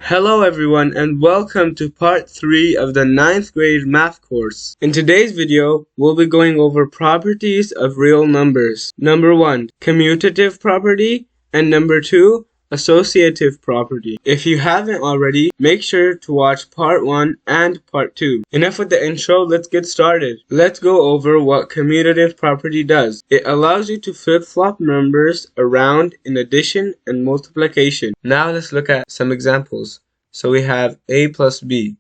Hello everyone and welcome to part 3 of the 9th grade math course. In today's video, we'll be going over properties of real numbers. Number 1, commutative property, and number 2, associative property. If you haven't already, make sure to watch part 1 and part 2. Enough with the intro, let's get started. Let's go over what commutative property does. It allows you to flip-flop numbers around in addition and multiplication. Now let's look at some examples. So we have a plus b.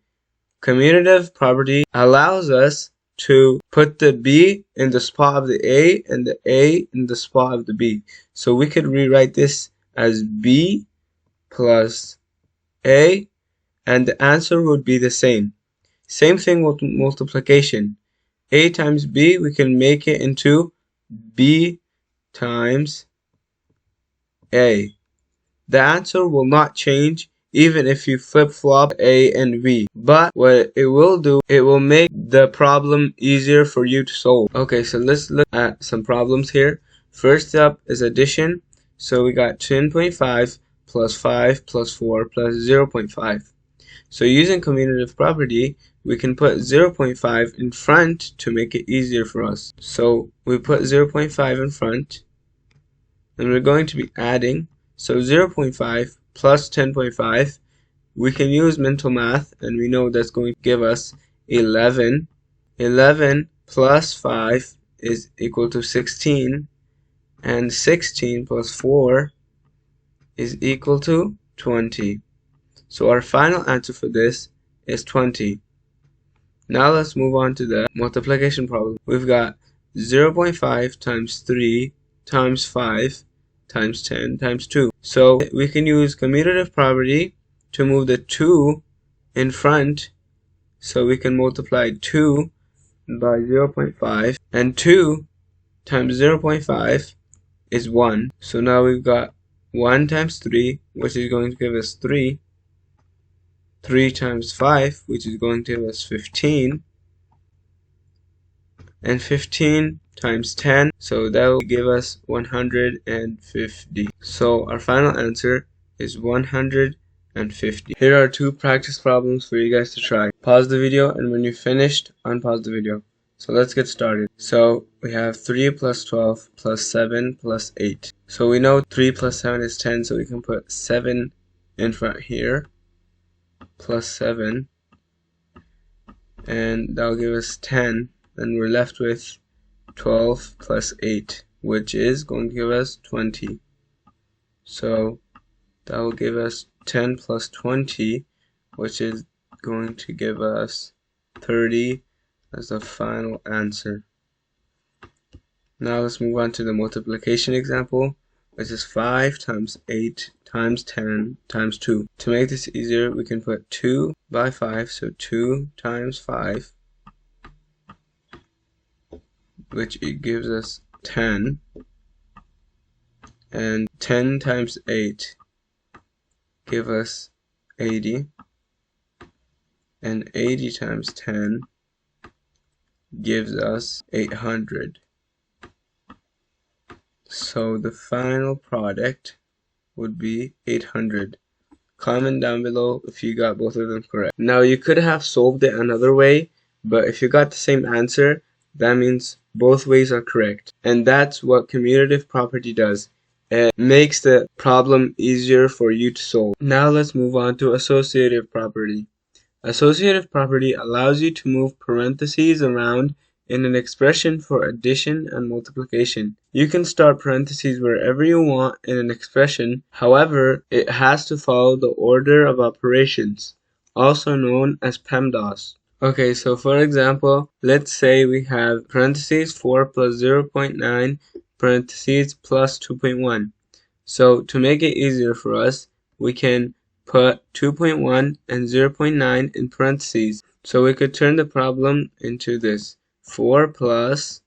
Commutative property allows us to put the b in the spot of the a and the a in the spot of the b. So we could rewrite this as b plus a, and the answer would be the same. Same thing with multiplication. A times b, we can make it into b times a. The answer will not change even if you flip-flop a and b. But what it will do, it will make the problem easier for you to solve. Okay, so let's look at some problems here. First up is addition. So we got 10.5 plus 5 plus 4 plus 0.5. So using commutative property, we can put 0.5 in front to make it easier for us. So we put 0.5 in front, and we're going to be adding. So 0.5 plus 10.5, we can use mental math, and we know that's going to give us 11. 11 plus 5 is equal to 16. And 16 plus 4 is equal to 20. So our final answer for this is 20. Now let's move on to the multiplication problem. We've got 0.5 times 3 times 5 times 10 times 2. So we can use commutative property to move the 2 in front. So we can multiply 2 by 0.5, and 2 times 0.5 is 1. So now we've got 1 times 3, which is going to give us 3. 3 times 5, which is going to give us 15. And 15 times 10, so that will give us 150. So our final answer is 150. Here are 2 practice problems for you guys to try. Pause the video, and when you're finished, unpause the video. So let's get started. So we have 3 plus 12 plus 7 plus 8. So we know 3 plus 7 is 10, so we can put 7 in front here, plus 7, and that'll give us 10. And we're left with 12 plus 8, which is going to give us 20. So that will give us 10 plus 20, which is going to give us 30 as the final answer. Now let's move on to the multiplication example, which is 5 times 8 times 10 times 2. To make this easier, we can put 2 by 5, so 2 times 5, which it gives us 10, and 10 times 8 give us 80, and 80 times 10 gives us 800. So the final product would be 800. Comment down below if you got both of them correct. Now you could have solved it another way, but if you got the same answer, that means both ways are correct. And that's what commutative property does. It makes the problem easier for you to solve. Now let's move on to associative property. Associative property allows you to move parentheses around in an expression for addition and multiplication. You can start parentheses wherever you want in an expression. However, it has to follow the order of operations, also known as PEMDAS. Okay, so for example, let's say we have parentheses 4 plus 0.9 parentheses plus 2.1. So to make it easier for us, we can put 2.1 and 0.9 in parentheses. So we could turn the problem into this: 4 plus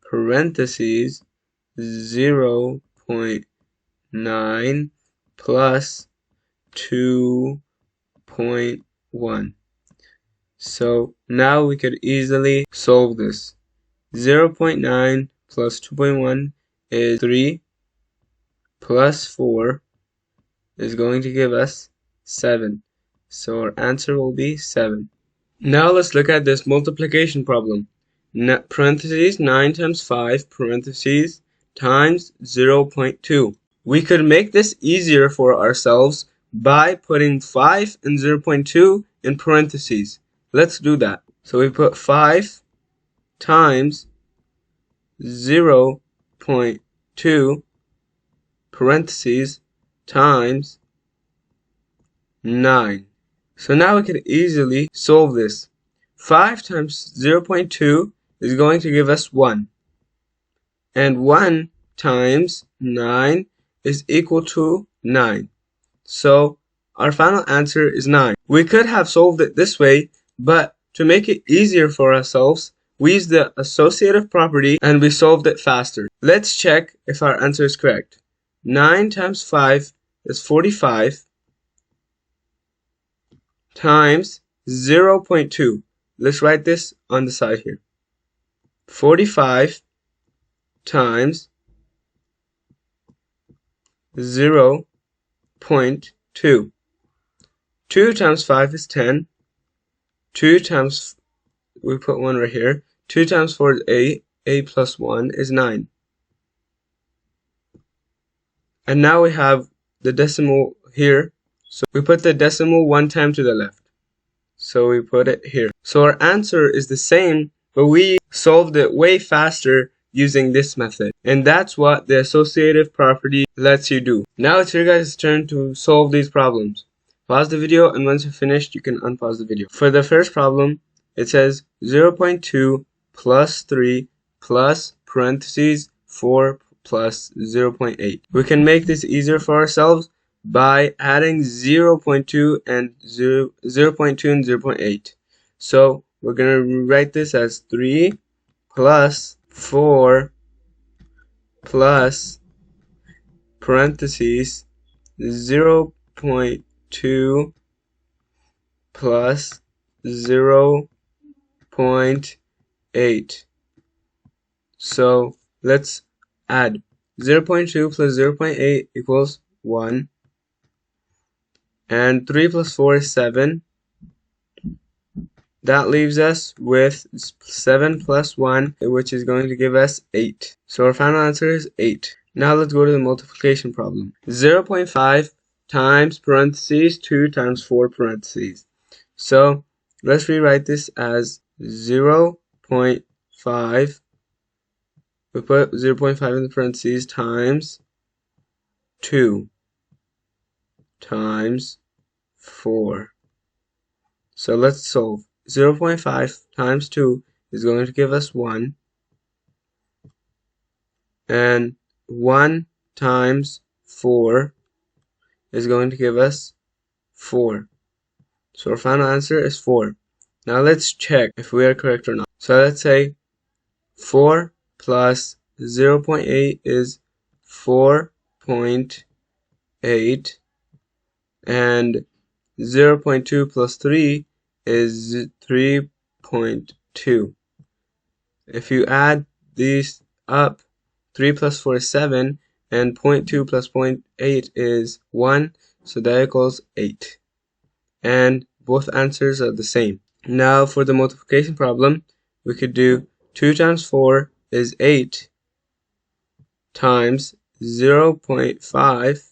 parentheses 0.9 plus 2.1. So now we could easily solve this. 0.9 plus 2.1 is 3, plus 4 is going to give us 7. So our answer will be 7. Now let's look at this multiplication problem. Parentheses 9 times 5 parentheses times 0.2. We could make this easier for ourselves by putting 5 and 0.2 in parentheses. Let's do that. So we put 5 times 0.2 parentheses times 9. So now we can easily solve this. 5 times 0.2 is going to give us 1. And 1 times 9 is equal to 9. So our final answer is 9. We could have solved it this way, but to make it easier for ourselves, we used the associative property and we solved it faster. Let's check if our answer is correct. 9 times 5 is 45 times 0.2. Let's write this on the side here. 45 times 0.2. 2 times 5 is 10. 2 times, we put 1 right here. 2 times 4 is 8. 8 plus 1 is 9. And now we have the decimal here. So we put the decimal 1 time to the left. So we put it here. So our answer is the same, but we solved it way faster using this method. And that's what the associative property lets you do. Now it's your guys' turn to solve these problems. Pause the video, and once you're finished, you can unpause the video. For the first problem, it says 0.2 plus 3 plus parentheses 4 plus 0.8. We can make this easier for ourselves by adding 0.2 and 0.8. So we're going to write this as 3 plus 4 plus parentheses 0.2 plus 0.8. So let's add 0.2 plus 0.8 equals 1. And 3 plus 4 is 7. That leaves us with 7 plus 1, which is going to give us 8. So our final answer is 8. Now let's go to the multiplication problem. 0.5 times parentheses 2 times 4 parentheses. So let's rewrite this as 0.5. We put 0.5 in the parentheses times 2 times 4. So let's solve. 0.5 times 2 is going to give us 1. And 1 times 4 is going to give us 4. So our final answer is 4. Now let's check if we are correct or not. So let's say 4 plus 0.8 is 4.8. And 0.2 plus 3 is 3.2. If you add these up, 3 plus 4 is 7, and 0.2 plus 0.8 is 1, so that equals 8. And both answers are the same. Now for the multiplication problem, we could do 2 times 4 is 8 times 0.5.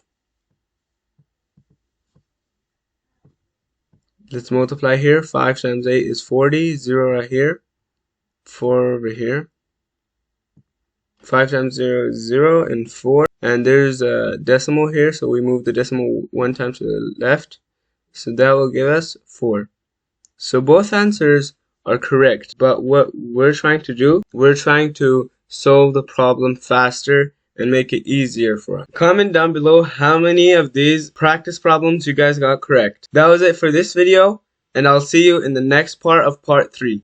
Let's multiply here. 5 times 8 is 40. 0 right here. 4 over here. 5 times 0 is 0 and 4. And there's a decimal here, so we move the decimal 1 time to the left. So that will give us 4. So both answers are correct. But what we're trying to do, we're trying to solve the problem faster and make it easier for us. Comment down below how many of these practice problems you guys got correct. That was it for this video, and I'll see you in the next part of part 3.